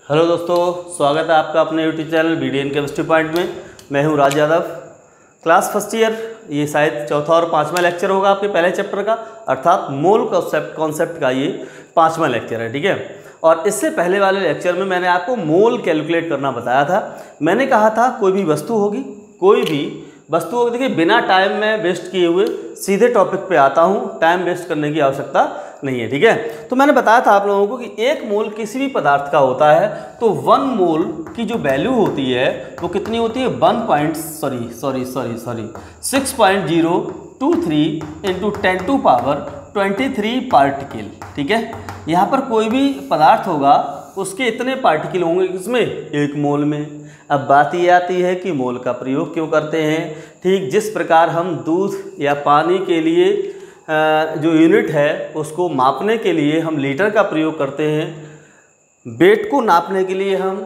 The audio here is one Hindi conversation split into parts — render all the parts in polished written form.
हेलो दोस्तों, स्वागत है आपका अपने YouTube channel BDN chemistry point में। मैं हूं राज यादव, क्लास फर्स्ट ईयर। ये शायद चौथा और पांचवा लेक्चर होगा आपके पहले चैप्टर का, अर्थात मोल कॉन्सेप्ट का ये पांचवा लेक्चर है। ठीक है, और इससे पहले वाले लेक्चर में मैंने आपको मोल कैलकुलेट करना बताया था। मैंने कहा था कोई भी वस्तु होगी, देखिए बिना टाइम में वेस्ट किए हुए सीधे टॉपिक पे आता हूँ, टाइम वेस्ट करने की आवश्यकता नहीं है। ठीक है, तो मैंने बताया था आप लोगों को कि एक मोल किसी भी पदार्थ का होता है तो 1 मोल की जो वैल्यू होती है वो कितनी होती है, 6.023 इंटू 10⁻23 पार्टिकल। ठीक है, यहाँ पर कोई भी पदार्थ होगा उसके इतने पार्टिकल होंगे किसमें, 1 मोल में। अब बात ये आती है कि मोल का प्रयोग क्यों करते हैं। ठीक जिस प्रकार हम दूध या पानी के लिए जो यूनिट है उसको मापने के लिए हम लीटर का प्रयोग करते हैं, वेट को नापने के लिए हम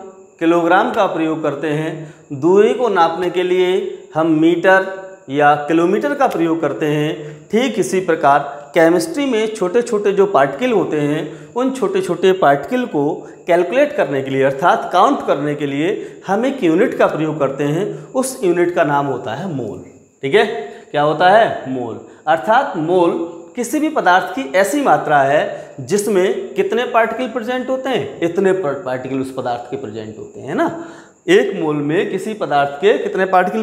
किलोग्राम का प्रयोग करते हैं, दूरी को नापने के लिए हम मीटर या किलोमीटर का प्रयोग करते हैं, ठीक इसी प्रकार केमिस्ट्री में छोटे छोटे जो पार्टिकल होते हैं उन छोटे छोटे पार्टिकल को कैलकुलेट करने के लिए अर्थात काउंट करने के लिए हम एक यूनिट का प्रयोग करते हैं। उस यूनिट का नाम होता है मोल। ठीक है, क्या होता है, मोल। अर्थात मोल किसी भी पदार्थ की ऐसी मात्रा है जिसमें कितने पार्टिकल प्रेजेंट होते हैं, इतने पार्टिकल उस पदार्थ के प्रेजेंट होते हैं ना। 1 मोल में किसी पदार्थ के कितने पार्टिकल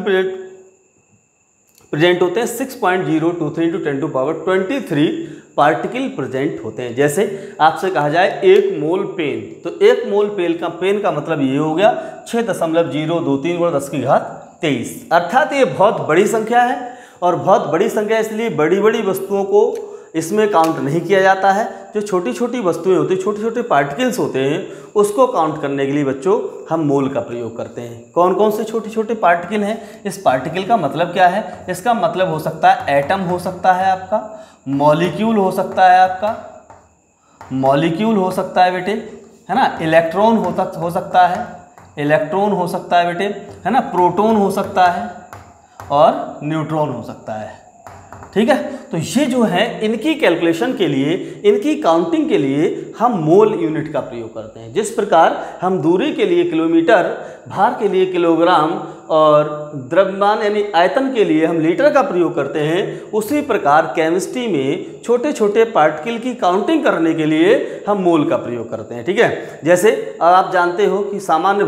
प्रेजेंट होते हैं, 6.023 इंटू 10⁻23 पार्टिकल प्रेजेंट होते हैं। जैसे आपसे कहा जाए 1 मोल पेन, तो 1 मोल पेन का मतलब ये हो गया 6.023 × 10⁻23। अर्थात ये बहुत बड़ी संख्या है, और बहुत बड़ी संख्या इसलिए बड़ी बड़ी वस्तुओं को इसमें काउंट नहीं किया जाता है। जो छोटी छोटी वस्तुएं होती हैं, छोटे छोटे पार्टिकल्स होते हैं, उसको काउंट करने के लिए बच्चों हम मोल का प्रयोग करते हैं। कौन कौन से छोटे छोटे पार्टिकल हैं, इस पार्टिकल का मतलब क्या है, इसका मतलब हो सकता है एटम हो सकता है आपका, मॉलिक्यूल हो सकता है आपका, मॉलिक्यूल हो सकता है बेटे, है ना, इलेक्ट्रॉन हो सकता है, इलेक्ट्रॉन हो सकता है बेटे, है ना, प्रोटॉन हो सकता है और न्यूट्रॉन हो सकता है। ठीक है, तो ये जो है इनकी कैलकुलेशन के लिए, इनकी काउंटिंग के लिए हम मोल यूनिट का प्रयोग करते हैं। जिस प्रकार हम दूरी के लिए किलोमीटर, भार के लिए किलोग्राम और द्रव्यमान यानी आयतन के लिए हम लीटर का प्रयोग करते हैं, उसी प्रकार केमिस्ट्री में छोटे छोटे पार्टिकल की काउंटिंग करने के लिए हम मोल का प्रयोग करते हैं। ठीक है, जैसे आप जानते हो कि सामान्य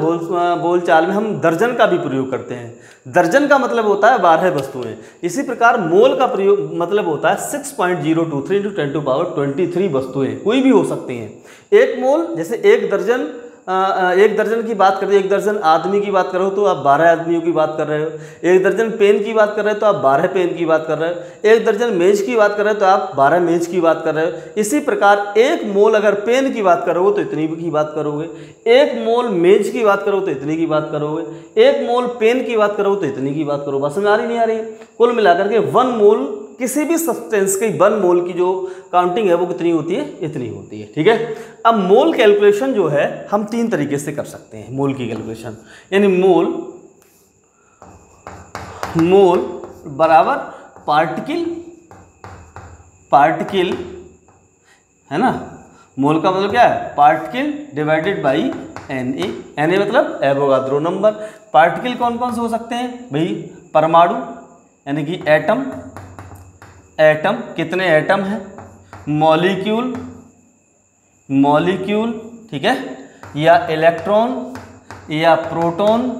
बोलचाल में हम दर्जन का भी प्रयोग करते हैं। दर्जन का मतलब होता है 12 वस्तुएं। इसी प्रकार मोल का प्रयोग मतलब होता है 6.023 इंटू 10⁻23 वस्तुएं, कोई भी हो सकती हैं। 1 मोल, जैसे 1 दर्जन की बात करें, 1 दर्जन आदमी की बात करो तो आप 12 आदमियों की बात कर रहे हो। 1 दर्जन पेन की बात कर रहे हो तो आप 12 पेन की बात कर रहे हो। 1 दर्जन मेज की बात कर रहे हो तो आप 12 मेज की बात कर रहे हो। इसी प्रकार 1 मोल अगर पेन की बात करोगे तो इतनी की बात करोगे, 1 मोल मेज की बात करोगे तो इतनी की बात करोगे, 1 मोल पेन की बात करोगे तो इतनी की बात करोगे। बस में आ रही नहीं आ रही। कुल मिलाकर के 1 मोल किसी भी सब्सटेंस की 1 मोल की जो काउंटिंग है वो कितनी होती है, इतनी होती है। ठीक है, अब मोल कैलकुलेशन जो है हम 3 तरीके से कर सकते हैं। मोल की कैलकुलेशन यानी मोल बराबर पार्टिकल, है ना। मोल का मतलब क्या है, पार्टिकल डिवाइडेड बाई Na मतलब एवोगाद्रो नंबर। पार्टिकल कौन कौन से हो सकते हैं भाई, परमाणु यानी कि एटम, कितने एटम हैं, मॉलिक्यूल, ठीक है, या इलेक्ट्रॉन या प्रोटॉन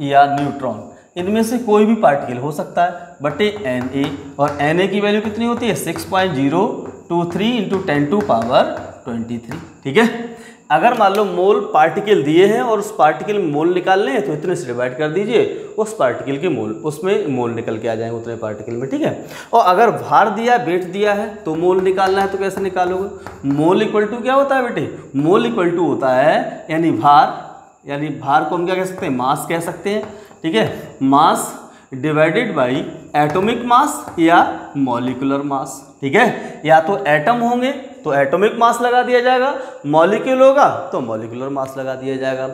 या न्यूट्रॉन, इनमें से कोई भी पार्टिकल हो सकता है बटे Na। और Na की वैल्यू कितनी होती है, 6.023 इंटू 10⁻23। ठीक है, अगर मान लो मोल पार्टिकल दिए हैं और उस पार्टिकल में मोल निकालने हैं तो इतने से डिवाइड कर दीजिए, उस पार्टिकल के मोल, उसमें मोल निकल के आ जाएंगे उतने पार्टिकल में। ठीक है, और अगर भार दिया, वेट दिया है तो मोल निकालना है तो कैसे निकालोगे, मोल इक्वल टू क्या होता है बेटे, मोल इक्वल टू होता है यानी भार को हम क्या कह सकते हैं, मास कह सकते हैं। ठीक है, mass divided by atomic mass या मॉलिक्यूलर मास। ठीक है, या तो एटम होंगे तो एटॉमिक मास लगा दिया जाएगा, मॉलिक्यूल होगा तो मॉलिक्यूलर मास लगा दिया जाएगा।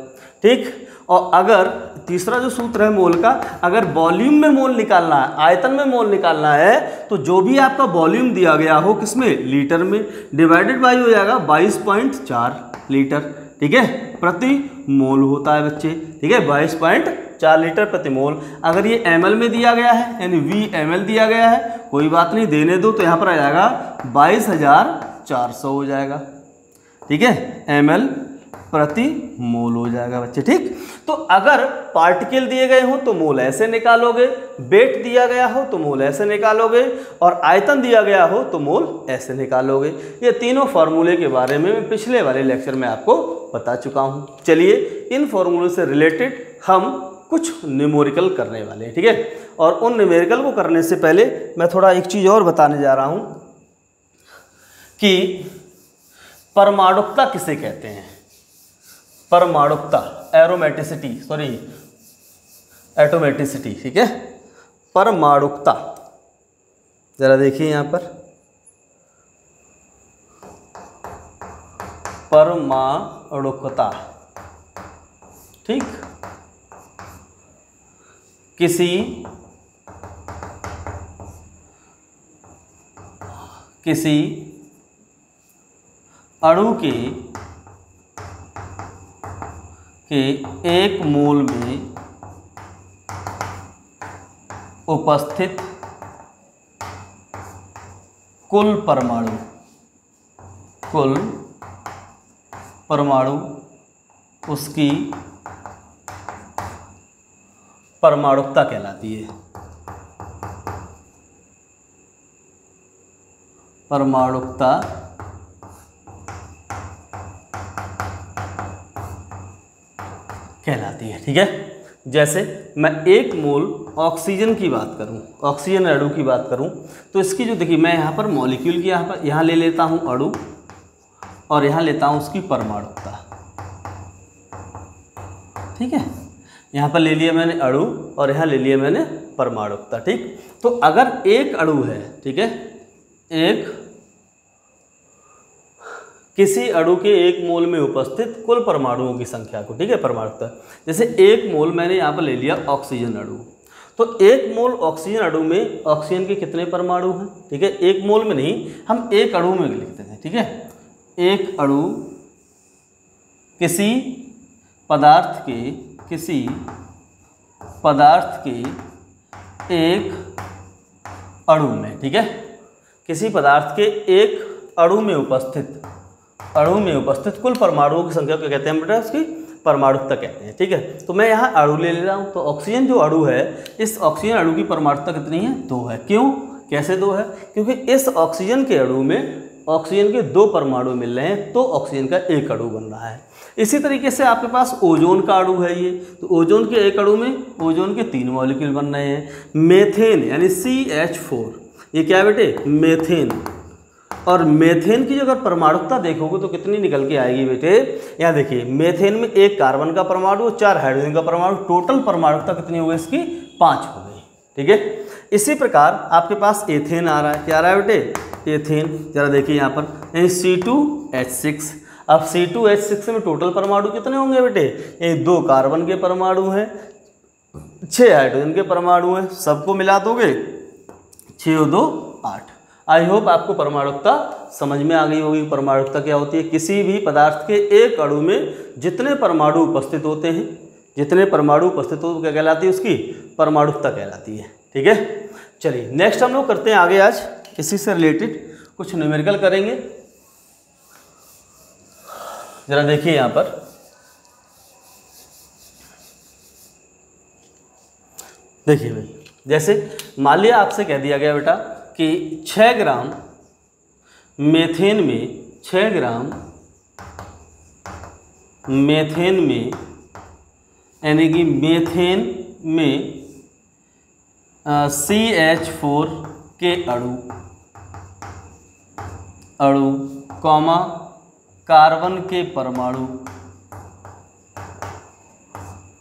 ठीक, और अगर तीसरा जो सूत्र है मोल का, अगर वॉल्यूम में मोल निकालना है, आयतन में मोल निकालना है, तो जो भी आपका वॉल्यूम दिया गया हो किसमें, लीटर में, डिवाइडेड बाई हो जाएगा 22.4 लीटर। ठीक है, प्रति मोल होता है बच्चे, ठीक है, 22.4 लीटर प्रति मोल। अगर ये ml में दिया गया है यानी VmL दिया गया है, कोई बात नहीं, देने दो, तो यहाँ पर आ जाएगा 22,400 हो जाएगा, ठीक है, ml प्रति मोल हो जाएगा बच्चे, ठीक। तो अगर पार्टिकल दिए गए हो तो मोल ऐसे निकालोगे, वेट दिया गया हो तो मोल ऐसे निकालोगे, और आयतन दिया गया हो तो मोल ऐसे निकालोगे। ये तीनों फार्मूले के बारे में मैं पिछले वाले लेक्चर में आपको बता चुका हूँ। चलिए इन फार्मूले से रिलेटेड हम कुछ न्यूमेरिकल करने वाले हैं, ठीक है। और उन न्यूमेरिकल को करने से पहले मैं थोड़ा एक चीज़ और बताने जा रहा हूँ कि परमाणुकता किसे कहते हैं। परमाणुकता, एटोमेटिसिटी, ठीक है, परमाणुकता। जरा देखिए यहाँ पर, परमाणुकता, ठीक, किसी अणु के एक मोल में उपस्थित कुल परमाणु उसकी परमाणुकता कहलाती है। परमाणुकता कहलाती है, ठीक है। जैसे मैं एक मोल ऑक्सीजन की बात करूं, ऑक्सीजन अणु की बात करूं, तो इसकी जो देखिए, मैं यहाँ पर मॉलिक्यूल की यहाँ ले लेता हूँ अणु, और यहाँ लेता हूँ उसकी परमाणुकता, ठीक है। यहाँ पर ले लिया मैंने अणु और यहाँ ले लिया मैंने परमाणुकता, ठीक। तो अगर एक अणु है, ठीक है, किसी अणु के एक मोल में उपस्थित कुल परमाणुओं की संख्या को, ठीक है, परमाणुकता। जैसे एक मोल मैंने यहाँ पर ले लिया ऑक्सीजन अणु, तो एक मोल ऑक्सीजन अणु में ऑक्सीजन के कितने परमाणु हैं, ठीक है, एक मोल में नहीं, हम एक अणु में लिखते हैं, ठीक है। एक अणु किसी पदार्थ के एक अणु में, ठीक है, किसी पदार्थ के एक अणु में उपस्थित कुल परमाणुओं की संख्या को कहते हैं बेटा, उसकी परमाणुकता कहते हैं, ठीक है। तो मैं यहाँ अणु ले रहा हूँ, तो ऑक्सीजन जो अणु है, इस ऑक्सीजन अणु की परमाणुकता कितनी है, 2 है। क्यों, कैसे 2 है, क्योंकि इस ऑक्सीजन के अणु में ऑक्सीजन के 2 परमाणु मिल रहे हैं, तो ऑक्सीजन का एक अणु बन रहा है। इसी तरीके से आपके पास ओजोन का अणु है ये, तो ओजोन के एक अणु में ओजोन के 3 मॉलिक्यूल बन रहे हैं। मेथेन यानी CH4, ये क्या है बेटे, मेथेन। और मेथेन की जो अगर परमाणुकता देखोगे तो कितनी निकल के आएगी बेटे, यहाँ देखिए, मेथेन में 1 कार्बन का परमाणु और 4 हाइड्रोजन का परमाणु, टोटल परमाणुकता कितनी हो गई इसकी, 5 हो गई, ठीक है। इसी प्रकार आपके पास एथेन आ रहा है, क्या आ रहा है बेटे, एथेन। जरा देखिए यहाँ पर C2H6। अब C2H6 में टोटल परमाणु कितने होंगे बेटे, ये 2 कार्बन के परमाणु हैं, 6 हाइड्रोजन के परमाणु हैं, सबको मिला दोगे 6 और 2 8। आई होप आपको परमाणुकता समझ में आ गई होगी। परमाणुकता क्या होती है, किसी भी पदार्थ के एक अणु में जितने परमाणु उपस्थित होते हैं, जितने परमाणु उपस्थित हो क्या कहलाती है, उसकी परमाणुकता कहलाती है, ठीक है। चलिए नेक्स्ट हम लोग करते हैं आगे, आज इसी से रिलेटेड कुछ न्यूमेरिकल करेंगे। जरा देखिए यहाँ पर, देखिए भाई, जैसे मान लिया आपसे कह दिया गया बेटा कि 6 ग्राम मेथेन में, 6 ग्राम मेथेन में, यानी कि मेथेन में CH4 के अणु कॉमा कार्बन के परमाणु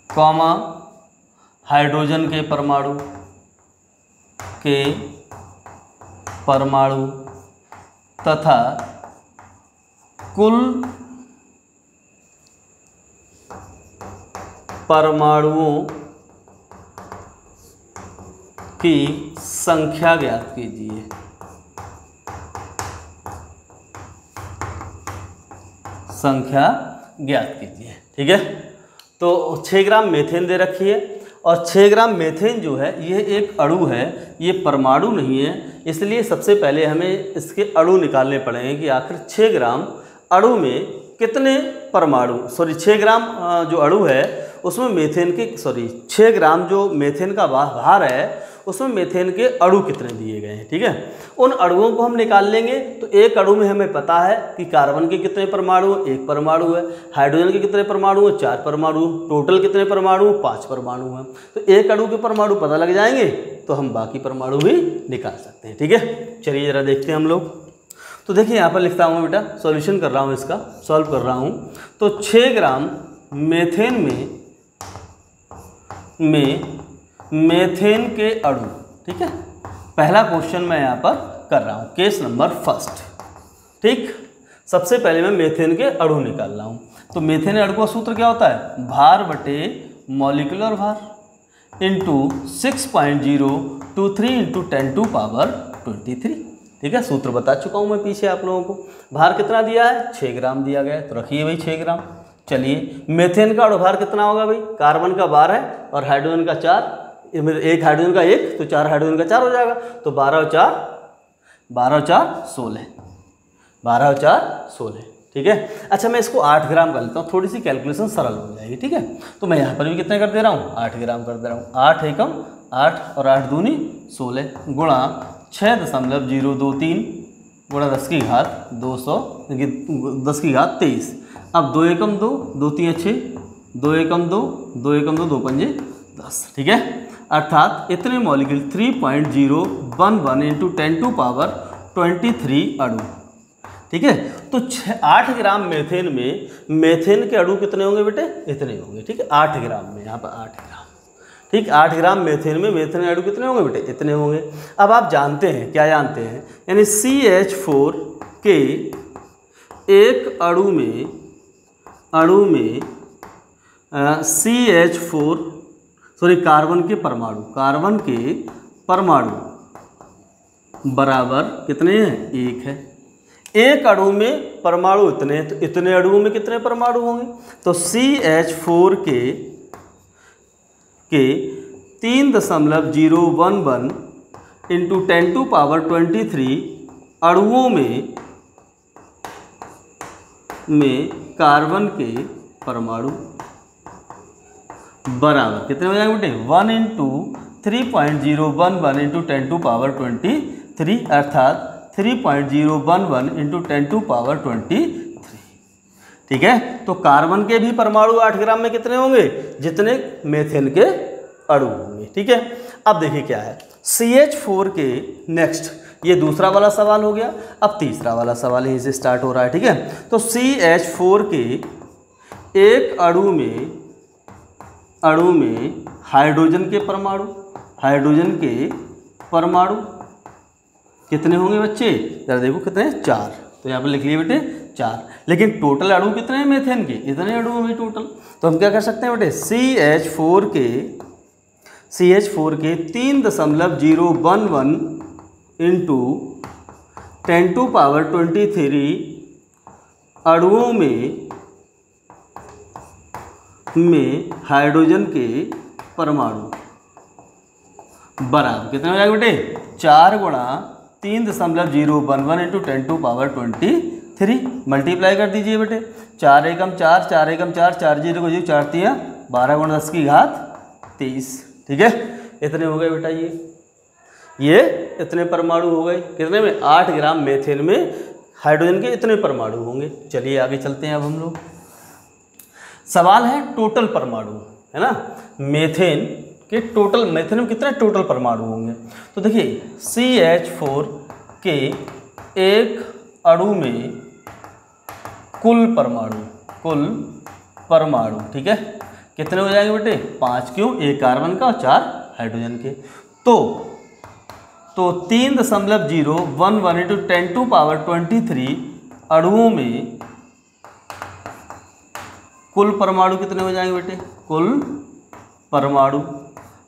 कॉमा हाइड्रोजन के परमाणु तथा कुल परमाणुओं की संख्या ज्ञात कीजिए। संख्या ज्ञात कीजिए। ठीक है, तो 6 ग्राम मेथेन दे रखी है और 6 ग्राम मेथेन जो है ये एक अणु है, ये परमाणु नहीं है, इसलिए सबसे पहले हमें इसके अणु निकालने पड़ेंगे कि आखिर 6 ग्राम अणु में कितने परमाणु, 6 ग्राम जो अणु है उसमें मेथेन के 6 ग्राम जो मेथेन का भार है उसमें मेथेन के अणु कितने दिए गए हैं। ठीक है, उन अणुओं को हम निकाल लेंगे। तो एक अणु में हमें पता है कि कार्बन के कितने परमाणु, 1 परमाणु है, हाइड्रोजन के कितने परमाणु है, 4 परमाणु, टोटल कितने परमाणु, 5 परमाणु हैं। तो एक अणु के परमाणु पता लग जाएंगे तो हम बाकी परमाणु भी निकाल सकते हैं। ठीक है, चलिए ज़रा देखते हैं हम लोग। तो देखिए यहाँ पर लिखता हूँ बेटा, सॉल्यूशन कर रहा हूँ, इसका सॉल्व कर रहा हूँ। तो 6 ग्राम मेथेन में मेथेन के अणु, ठीक है, पहला क्वेश्चन मैं यहाँ पर कर रहा हूँ, केस नंबर फर्स्ट। ठीक, सबसे पहले मैं मेथेन के अणु निकाल रहा हूँ। तो मेथेन अणु का सूत्र क्या होता है, भार बटे मॉलिक्यूलर भार इंटू 6.023 इंटू 10⁻23। ठीक है, सूत्र बता चुका हूँ मैं पीछे आप लोगों को। भार कितना दिया है, 6 ग्राम दिया गया है, तो रखिए भाई 6 ग्राम। चलिए, मेथेन का अणुभार कितना होगा भाई, कार्बन का 12 है और हाइड्रोजन का 4, एक हाइड्रोजन का 1 तो 4 हाइड्रोजन का 4 हो जाएगा। तो 12 और 4 16, 12 और 4 16। ठीक है, अच्छा मैं इसको 8 ग्राम कर लेता हूँ, थोड़ी सी कैलकुलेशन सरल हो जाएगी। ठीक है, तो मैं यहाँ पर भी कितने कर दे रहा हूँ, 8 ग्राम कर दे रहा हूँ। 8 एकम 8 और 8 दूनी 16 गुणा 6.023 गुणा 10 की घात 200, 10 की घात 23। अब 2 एकम 2, 2 3 6, 2 एकम 2, 2 एकम 2, 2 पंजे 10। ठीक है, अर्थात इतने मॉलिक्यूल 3.011 इंटू 10⁻23 अणु। ठीक है, तो 8 ग्राम मेथेन में मेथेन के अणु कितने होंगे बेटे, इतने होंगे। ठीक है, 8 ग्राम में, यहाँ पर 8 ग्राम। ठीक, 8 ग्राम मेथेन में मेथेन अणु कितने होंगे बेटे, इतने होंगे। अब आप जानते हैं, क्या जानते हैं, यानी CH4 के एक अणु में CH4 कार्बन के परमाणु बराबर कितने हैं, 1 है। एक अणु में परमाणु इतने हैं, तो इतने अणुओं में कितने परमाणु होंगे, तो CH4 के 3.011 इंटू 10⁻23 अणुओं में कार्बन के परमाणु बराबर कितने हो जाएंगे बेटे, 1 इंटू 3.011 इंटू 10⁻23 अर्थात 3.011 इंटू 10⁻23। ठीक है, तो कार्बन के भी परमाणु 8 ग्राम में कितने होंगे, जितने मेथेन के अणु होंगे। ठीक है, अब देखिए क्या है, CH4 के नेक्स्ट, ये दूसरा वाला सवाल हो गया। अब तीसरा वाला सवाल यहीं से स्टार्ट हो रहा है। ठीक है, तो CH4 के एक अणु में हाइड्रोजन के परमाणु कितने होंगे बच्चे, जरा देखो कितने हैं, 4। तो यहाँ पर लिख लिए बेटे 4, लेकिन टोटल अणु कितने हैं मेथेन के, इतने अणु होंगे टोटल। तो हम क्या कर सकते हैं बेटे, CH4 के 3.011 इंटू 10⁻23 अणुओं में हाइड्रोजन के परमाणु बराबर कितने हो जाएगा बेटे, 4 गुणा 3.011 इंटू 10⁻23 मल्टीप्लाई कर दीजिए बेटे। 4 एकम 4, 4 एकम 4, 4 0 को 0, 4 3 12 गुणा 10 की घात 23। ठीक है, इतने हो गए बेटा, ये इतने परमाणु हो गए कितने में, 8 ग्राम मेथेन में हाइड्रोजन के इतने परमाणु होंगे। चलिए आगे चलते हैं। अब हम लोग, सवाल है टोटल परमाणु, है ना, मेथेन में कितने टोटल परमाणु होंगे। तो देखिए CH4 के एक अणु में कुल परमाणु ठीक है, कितने हो जाएंगे बेटे, 5। क्यों, 1 कार्बन का और 4 हाइड्रोजन के। तो 3.011 इंटू 10⁻23 अणुओं में कुल परमाणु कितने हो जाएंगे बेटे, कुल परमाणु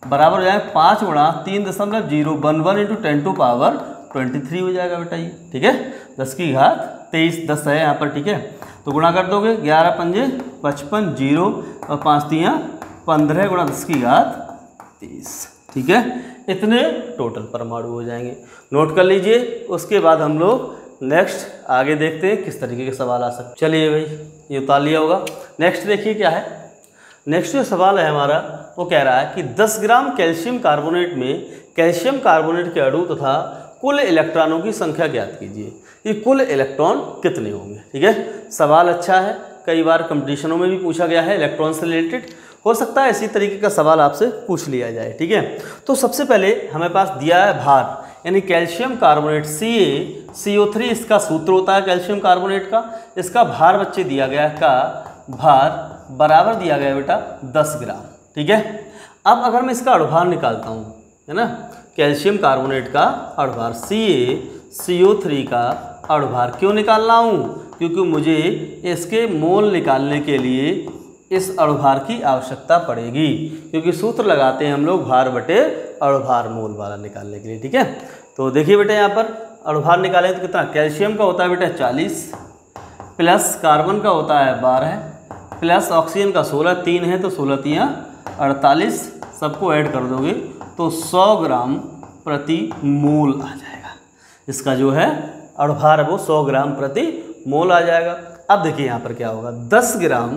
बराबर हो जाएगा 5 गुणा 3.011 इंटू 10⁻23 हो जाएगा बेटा ये। ठीक है, 10 की घात 23, 10 है यहाँ पर। ठीक है, तो गुणा कर दोगे 11 पंजे 55, 0 और 5 तियाँ 15 गुणा 10 की घात 30। ठीक है, इतने टोटल परमाणु हो जाएंगे, नोट कर लीजिए। उसके बाद हम लोग नेक्स्ट आगे देखते हैं किस तरीके के सवाल आ सकते। चलिए भाई, ये उतार लिया होगा। नेक्स्ट देखिए क्या है। नेक्स्ट जो सवाल है हमारा वो कह रहा है कि 10 ग्राम कैल्शियम कार्बोनेट में कैल्शियम कार्बोनेट के अणु तथा कुल इलेक्ट्रॉनों की संख्या ज्ञात कीजिए। ये कुल इलेक्ट्रॉन कितने होंगे। ठीक है, सवाल अच्छा है, कई बार कंपटीशनों में भी पूछा गया है, इलेक्ट्रॉन से रिलेटेड हो सकता है इसी तरीके का सवाल आपसे पूछ लिया जाए। ठीक है, तो सबसे पहले हमें पास दिया है भार, यानी कैल्शियम कार्बोनेट CaCO3 इसका सूत्र होता है कैल्शियम कार्बोनेट का। इसका भार बच्चे दिया गया है, का भार बराबर दिया गया बेटा 10 ग्राम। ठीक है, अब अगर मैं इसका अणुभार निकालता हूँ, है ना, कैल्शियम कार्बोनेट का अणुभार CaCO3 का अणुभार क्यों निकाल रहा हूँ, क्योंकि मुझे इसके मोल निकालने के लिए इस अणुभार की आवश्यकता पड़ेगी, क्योंकि सूत्र लगाते हैं हम लोग भार बटे अणुभार मोल वाला निकालने के लिए। ठीक है, तो देखिए बेटा यहाँ पर अणुभार निकालें तो कितना, कैल्शियम का होता है बेटा 40 प्लस कार्बन का होता है 12 प्लस ऑक्सीजन का 16, 3 है तो 16 तियाँ 48, सबको ऐड कर दोगे तो 100 ग्राम प्रति मोल आ जाएगा। इसका जो है अणुभार है वो 100 ग्राम प्रति मोल आ जाएगा। अब देखिए यहाँ पर क्या होगा, 10 ग्राम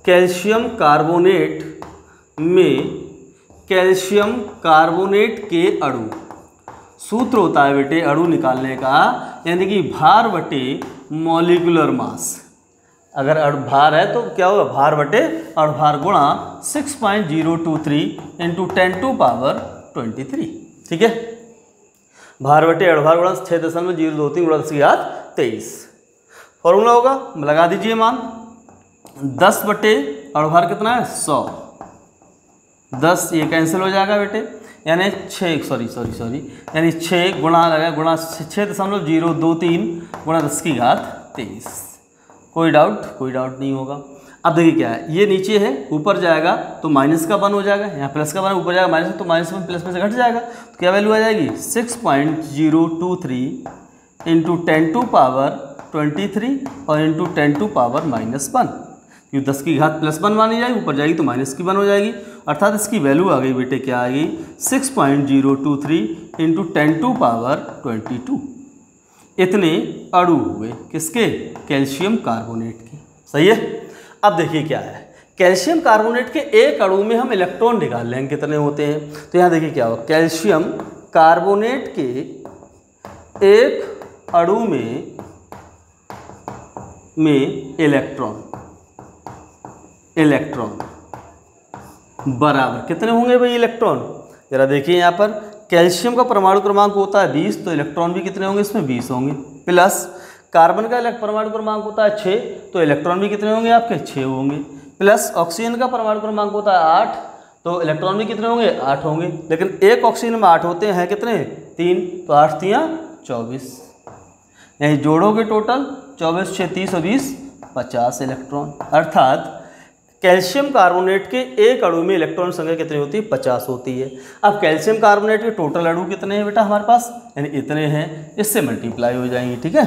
कैल्शियम कार्बोनेट में कैल्शियम कार्बोनेट के अणु, सूत्र होता है बेटे अणु निकालने का, यानी कि भार बटे मॉलिक्यूलर मास। अगर अणुभार है तो क्या होगा, भार बटे अणुभार गुणा 6.023 इंटू 10⁻23। ठीक है, भार बटे अणुभार गुणा 6.023 गुणा 10 की घात 23। फॉर्मूला होगा, लगा दीजिए मान, 10 बटे अणुभार कितना है 100, 10 ये कैंसिल हो जाएगा बेटे, यानी 6 सॉरी यानी 6 गुणा लगा गुणा 6.023 गुणा 10 की घात 23। कोई डाउट नहीं होगा। अब देखिए क्या है, ये नीचे है ऊपर जाएगा तो माइनस का 1 हो जाएगा, यहाँ प्लस का 1 ऊपर जाएगा माइनस, तो माइनस में प्लस में से घट जाएगा, तो क्या वैल्यू आ जाएगी 6.023 इंटू 10⁻23 और इंटू 10⁻−1, क्योंकि 10 की घात +1 मानी जाएगी, ऊपर जाएगी तो माइनस की 1 हो जाएगी, अर्थात इसकी वैल्यू आ गई बेटे क्या आएगी 6.023 इंटू 10⁻22। इतने अणु हुए किसके, कैल्शियम कार्बोनेट के। सही है, अब देखिए क्या है, कैल्शियम कार्बोनेट के एक अणु में हम इलेक्ट्रॉन निकाल लेंगे कितने होते हैं। तो यहाँ देखिए क्या होगा, कैल्शियम कार्बोनेट के एक अणु में इलेक्ट्रॉन बराबर कितने होंगे भाई इलेक्ट्रॉन, जरा देखिए यहाँ पर कैल्शियम का परमाणु क्रमांक होता है 20, तो इलेक्ट्रॉन भी कितने होंगे इसमें 20 होंगे, प्लस कार्बन का परमाणु क्रमांक होता है 6, तो इलेक्ट्रॉन भी कितने होंगे आपके 6 होंगे, प्लस ऑक्सीजन का परमाणु क्रमांक होता है 8, तो इलेक्ट्रॉन भी कितने होंगे 8 होंगे, लेकिन एक ऑक्सीजन में 8 होते हैं कितने 3, तो 8 तियाँ 24, यही जोड़ोगे टोटल 24 6 30 और 20 50 इलेक्ट्रॉन, अर्थात कैल्शियम कार्बोनेट के एक अणु में इलेक्ट्रॉन संख्या कितनी होती है 50 होती है। अब कैल्शियम कार्बोनेट के टोटल अणु कितने हैं बेटा हमारे पास, यानी इतने हैं, इससे मल्टीप्लाई हो जाएंगे। ठीक है,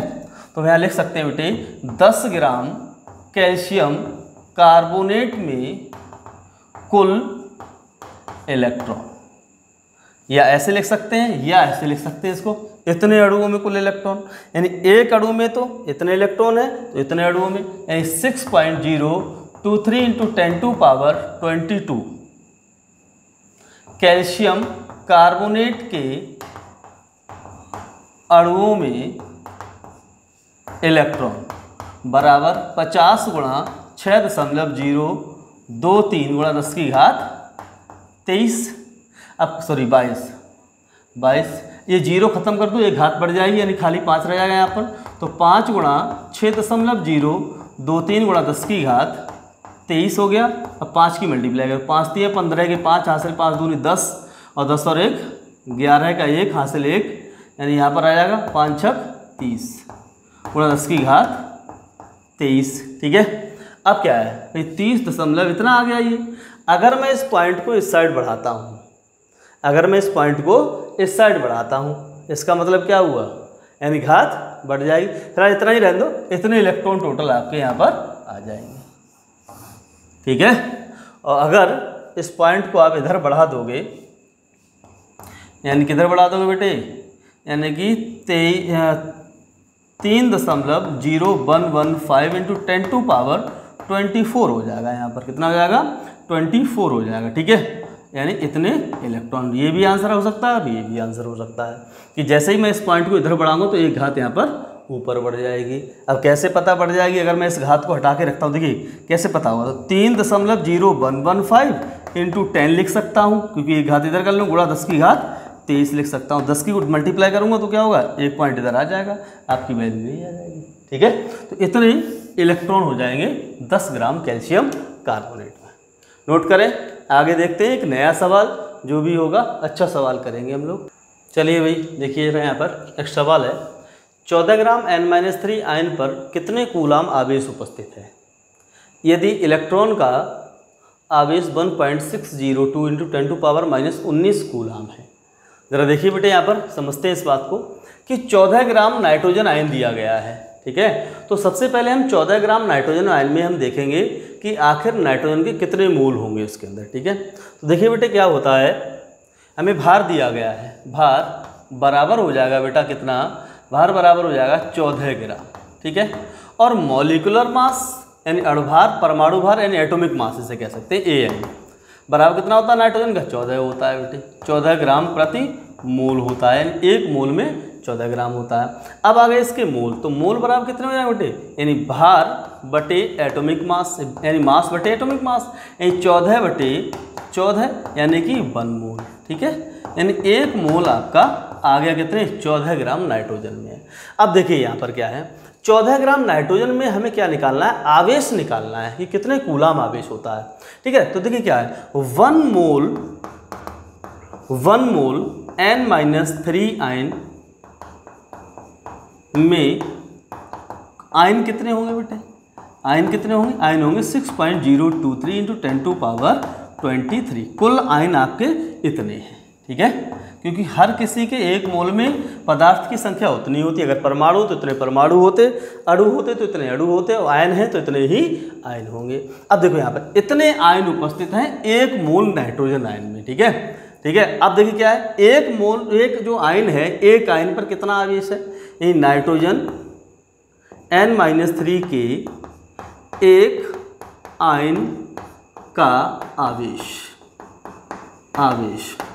तो यहाँ लिख सकते हैं बेटे 10 ग्राम कैल्शियम कार्बोनेट में कुल इलेक्ट्रॉन, या ऐसे लिख सकते हैं या ऐसे लिख सकते हैं इसको, इतने अणुओं में कुल इलेक्ट्रॉन, यानी एक अणु में तो इतने इलेक्ट्रॉन है तो इतने अणुओं में, यानी 6.023 इंटू 10⁻22 कैल्शियम कार्बोनेट के अणुओं में इलेक्ट्रॉन बराबर 50 गुणा 6.023 गुणा 10 की घात 23, अब सॉरी 22, ये 0 खत्म कर दो, ये घात बढ़ जाएगी यानी खाली 5 रह जाएगा यहाँ पर, तो 5 गुणा 6.023 गुणा 10 की घात 23 हो गया। अब 5 की मल्टीप्लाई करो, 5 3 15 के 5 हासिल 5 दूनी 10 और 10 और 1 11 का 1 हासिल 1, यानी यहाँ पर आ जाएगा 5 6 30 गुणा 10 की घात 23। ठीक है, अब क्या है भाई 30 दशमलव इतना आ गया ये। अगर मैं इस पॉइंट को इस साइड बढ़ाता हूँ, अगर मैं इस पॉइंट को इस साइड बढ़ाता हूँ, इसका मतलब क्या हुआ, यानी घात बढ़ जाएगी। फिलहाल इतना ही रहने दो, इतने इलेक्ट्रॉन टोटल आपके यहाँ पर आ जाएंगे। ठीक है, और अगर इस पॉइंट को आप इधर बढ़ा दोगे, यानी किधर बढ़ा दोगे बेटे, यानी कि 3.0115 इंटू 10 टू पावर 24 हो जाएगा। यहाँ पर कितना हो जाएगा, 24 हो जाएगा। ठीक है, यानी इतने इलेक्ट्रॉन। ये भी आंसर हो सकता है, ये भी आंसर हो सकता है कि जैसे ही मैं इस पॉइंट को इधर बढ़ाऊंगा तो एक घात यहाँ पर ऊपर बढ़ जाएगी। अब कैसे पता बढ़ जाएगी, अगर मैं इस घात को हटा के रखता हूँ, देखिए कैसे पता होगा, तो 3.0115 इंटू 10 लिख सकता हूँ, क्योंकि एक घात इधर कर लूँ, गुणा 10 की घात 23 लिख सकता हूँ। 10 की मल्टीप्लाई करूँगा तो क्या होगा, एक पॉइंट इधर आ जाएगा, आपकी वैल्यू यही आ जाएगी। ठीक है, तो इतने इलेक्ट्रॉन हो जाएंगे 10 ग्राम कैल्शियम कार्बोनेट में। नोट करें, आगे देखते हैं एक नया सवाल, जो भी होगा अच्छा सवाल करेंगे हम लोग। चलिए भाई देखिए यहाँ पर एक सवाल है, 14 ग्राम N-3 आयन पर कितने कूलाम आवेश उपस्थित है यदि इलेक्ट्रॉन का आवेश 1.602 इंटू 10 टू पावर -19 कूलाम है। ज़रा देखिए बेटे, यहाँ पर समझते हैं इस बात को कि 14 ग्राम नाइट्रोजन आयन दिया गया है। ठीक है, तो सबसे पहले हम 14 ग्राम नाइट्रोजन आयन में हम देखेंगे कि आखिर नाइट्रोजन के कितने मोल होंगे इसके अंदर। ठीक है, तो देखिए बेटे क्या होता है, हमें भार दिया गया है, भार बराबर हो जाएगा बेटा कितना, भार बराबर हो जाएगा 14 ग्राम। ठीक है, और मॉलिकुलर मास यानी अणुभार, परमाणु भार यानी एटॉमिक मास इसे कह सकते हैं, AN बराबर कितना होता है नाइट्रोजन का, 14 होता है बेटे, 14 ग्राम प्रति मोल होता है, यानी एक मोल में 14 ग्राम होता है। अब आ गए इसके मोल, तो मोल बराबर कितने हो जाएंगे बेटे, यानी भार बटे एटॉमिक मास, यानी मास बटे एटॉमिक मास, यानी 14 बटे 14 यानी कि 1 मोल। ठीक है, यानी एक मोल आपका आ गया कितने, 14 ग्राम नाइट्रोजन में। अब देखिए यहाँ पर क्या है, 14 ग्राम नाइट्रोजन में हमें क्या निकालना है, आवेश निकालना है कि कितने कूलाम आवेश होता है। ठीक है, तो देखिए क्या है, 1 मोल N-3 आयन में आयन कितने होंगे बेटे, आयन कितने होंगे, आयन होंगे 6.023 इंटू 10 टू पावर 23। कुल आयन आपके इतने हैं। ठीक है, क्योंकि हर किसी के एक मोल में पदार्थ की संख्या उतनी होती है, अगर परमाणु तो इतने परमाणु होते, अणु होते तो इतने अणु होते, और आयन है तो इतने ही आयन होंगे। अब देखो यहाँ पर इतने आयन उपस्थित हैं एक मोल नाइट्रोजन आयन में। ठीक है, ठीक है, अब देखिए क्या है, एक मोल, एक जो आयन है, एक आयन पर कितना आवेश है, ये नाइट्रोजन N-3 के एक आयन का आवेश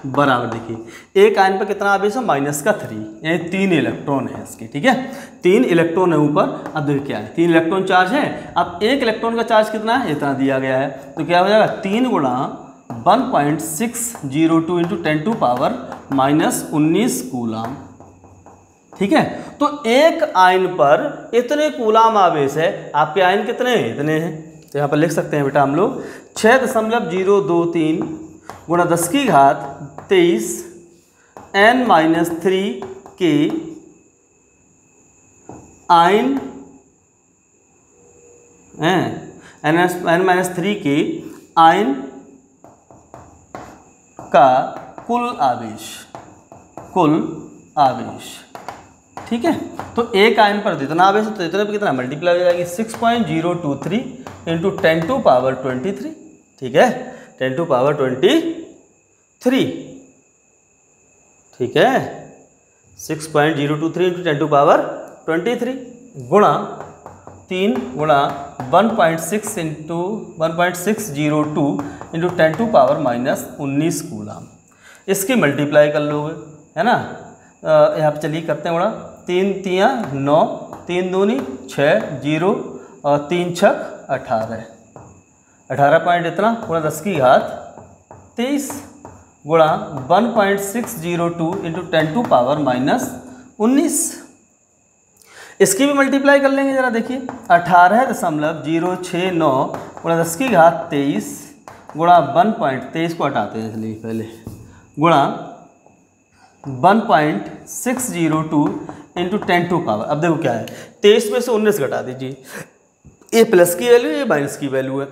बराबर, देखिए एक आयन पर कितना आवेश है, -3, यानी 3 इलेक्ट्रॉन है इसके। ठीक है, 3 इलेक्ट्रॉन है ऊपर। अब देखिए क्या है, 3 इलेक्ट्रॉन चार्ज है, अब एक इलेक्ट्रॉन का चार्ज कितना है, इतना दिया गया है, तो क्या हो जाएगा 3 गुणा 1.602 इंटू 10 टू पावर -19 कूलाम। ठीक है, तो एक आयन पर इतने कूलाम आवेश है, आपके आयन कितने हैं, इतने हैं, तो यहाँ पर लिख सकते हैं बेटा हम लोग 6.023 गुणा 10 की घात 23 N-3 के आयन N-3 के आयन का कुल आवेश। ठीक है, तो एक आयन पर जितना आवेश है तो इतने पर कितना मल्टीप्लाई हो जाएगी, 6.023 इंटू 10 टू पावर 23। ठीक है, 10 टू पावर 23। ठीक है, 6.023 इंटू 10 टू पावर 23 गुणा 3 गुणा 1.6 into 1.602 into 10 to power -19 coulomb. इसकी मल्टीप्लाई कर लोगे, है ना, यहाँ पर चलिए करते हैं गुणा, 3 तियाँ 9, 3 दूनी 6, 0 और 3 छक 18, 18 पॉइंट इतना गुणा 10 की घात 23 गुणा 1.602 इंटू 10 टू पावर -19। इसकी भी मल्टीप्लाई कर लेंगे, जरा देखिए 18.069 गुणा 10 की घात 23 गुणा 1.23 को हटाते हैं इसलिए पहले, गुणा 1.602 इंटू 10 टू पावर। अब देखो क्या है, 23 में से 19 घटा दीजिए, ये प्लस की वैल्यू, ये माइनस की वैल्यू है,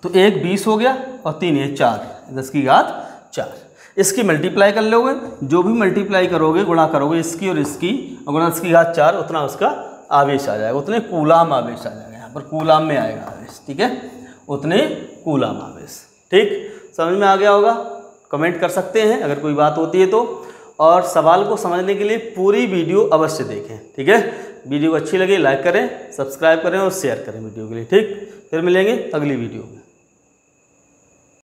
तो 1 20 हो गया और 3 ये 4, 10 की घात 4। इसकी मल्टीप्लाई कर लोगे, जो भी मल्टीप्लाई करोगे गुणा करोगे इसकी और इसकी, गुणा इसकी घात 4, उतना उसका आवेश आ जाएगा, उतने कूलाम आवेश आ जाएगा। यहाँ पर कूलाम में आएगा आवेश, ठीक है, उतने कूलाम आवेश। ठीक, समझ में आ गया होगा? कमेंट कर सकते हैं अगर कोई बात होती है तो, और सवाल को समझने के लिए पूरी वीडियो अवश्य देखें। ठीक है, वीडियो अच्छी लगी लाइक करें, सब्सक्राइब करें और शेयर करें वीडियो के लिए। ठीक, फिर मिलेंगे अगली वीडियो में।